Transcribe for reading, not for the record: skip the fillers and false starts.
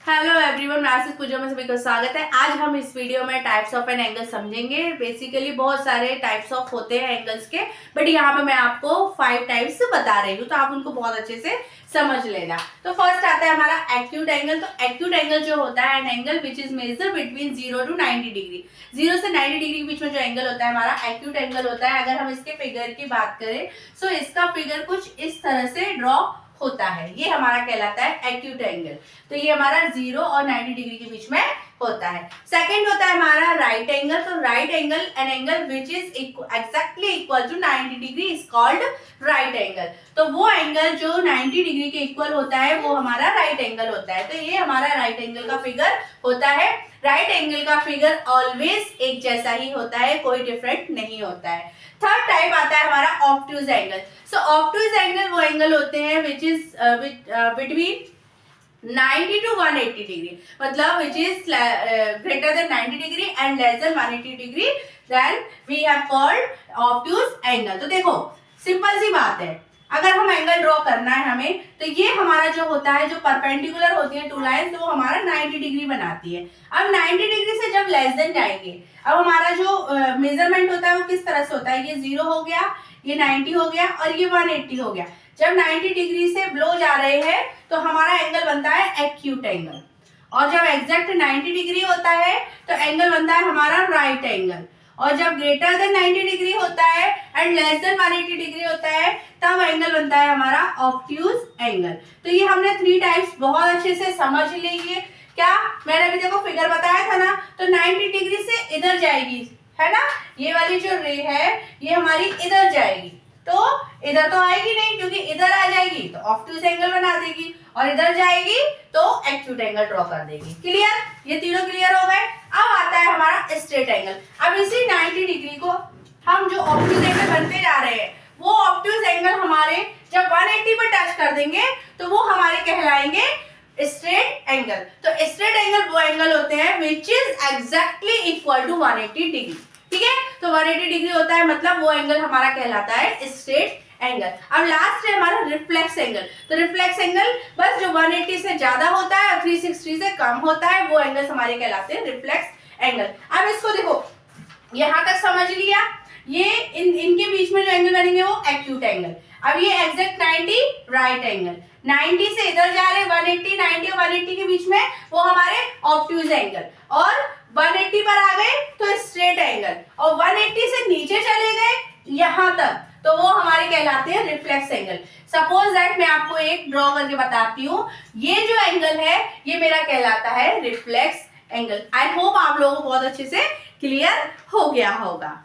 Hello everyone, मैं आशीष पूजा में सभी का स्वागत है। आज हम इस वीडियो में टाइप्स ऑफ एन एंगल समझेंगे। बेसिकली बहुत सारे टाइप्स ऑफ होते हैं एंगल्स के, बट यहाँ पे मैं आपको 5 टाइप्स बता रही हूँ, तो आप उनको बहुत अच्छे से समझ लेना। तो फर्स्ट आता है हमारा एक्यूट एंगल। तो एक्यूट एंगल जो होता है an angle which is measure between 0 to 90 degree. 0 से 90 डिग्री के बीच में जो एंगल होता है हमारा एक्यूट एंगल होता है। अगर हम इसके फिगर की बात करें तो इसका फिगर कुछ इस तरह से ड्रॉ होता है। ये हमारा कहलाता है एक्यूट एंगल। तो ये हमारा 0 और 90 डिग्री के बीच में होता है। सेकंड होता है हमारा राइट एंगल। तो right angle an angle which is exactly equal to 90 degree is called right angle. तो वो एंगल जो 90 डिग्री के इक्वल होता है वो हमारा राइट एंगल होता है। तो ये हमारा राइट एंगल का फिगर होता है। राइट एंगल का फिगर ऑलवेज एक जैसा ही होता है, कोई डिफरेंट नहीं होता है। थर्ड टाइप आता है हमारा ऑब्ट्यूज एंगल। सो ऑब्ट्यूज एंगल वो एंगल होते हैं which is between 90 to 180 degree, मतलब which is greater than 90 degree and less than 180 degree, then we have called obtuse angle। तो देखो सिंपल सी बात है, अगर हम एंगल ड्रॉ करना है हमें, तो ये हमारा जो होता है जो परपेंडिकुलर होती है टू लाइन, तो वो हमारा 90 डिग्री बनाती है। अब 90 डिग्री से जब लेस देन जाएंगे, अब हमारा जो मेजरमेंट होता है वो किस तरह से होता है, ये 0 हो गया, ये 90 हो गया और ये 180 हो गया। जब 90 डिग्री से ब्लो जा रहे हैं तो हमारा एंगल बनता है एक्यूट एंगल, और जब एग्जैक्ट 90 डिग्री होता है तो एंगल बनता है हमारा राइट एंगल, और जब ग्रेटर देन 90 डिग्री होता है एंड लेस देन 180 डिग्री होता है तब एंगल बनता है हमारा ऑब्ट्यूज एंगल। तो ये हमने 3 टाइप्स बहुत अच्छे से समझ लीजिए। क्या मैंने अभी देखो फिगर बताया था ना, तो 90 डिग्री से इधर जाएगी, है ना, ये वाली जो रे है ये हमारी इधर जाएगी, तो इधर तो आएगी नहीं क्योंकि इधर आ जाएगी तो ऑब्ट्यूज एंगल बना देगी, और इधर जाएगी तो एक्यूट एंगल ड्रॉ कर देगी। क्लियर? ये तीनों क्लियर हो गए। अब आता है हमारा स्ट्रेट एंगल। अब इसी 90 डिग्री को हम जो ऑब्ट्यूज एंगल बनते जा रहे हैं वो ऑब्ट्यूज एंगल हमारे जब 180 पर टच कर देंगे तो वो हमारे कहलाएंगे स्ट्रेट एंगल। तो स्ट्रेट एंगल वो एंगल होते हैं which is exactly equal to 180 degree. ठीक है, तो 180 डिग्री होता है, मतलब वो एंगल हमारा कहलाता है स्ट्रेट एंगल। अब लास्ट है हमारा रिफ्लेक्स एंगल। तो रिफ्लेक्स एंगल बस जो 180 से ज्यादा होता है और 360 से कम होता है वो एंगल हमारे कहलाते हैं रिफ्लेक्स एंगल। अब इसको देखो, यहां तक समझ लिया, ये इनके बीच में जो एंगल बनेंगे वो एक्यूट एंगल। अब ये एग्जैक्ट 90 राइट एंगल, 90 से इधर जा रहे 180, 90 और 180 के बीच में वो हमारे ऑब्ट्यूज एंगल, और 180 पर आ गए तो स्ट्रेट एंगल, और 180 से नीचे चले गए यहां तक तो वो हमारे कहलाते हैं रिफ्लेक्स एंगल। सपोज दैट मैं आपको एक ड्रॉ करके बताती हूँ, ये जो एंगल है ये मेरा कहलाता है रिफ्लेक्स एंगल। आई होप आप लोगों को बहुत अच्छे से क्लियर हो गया होगा।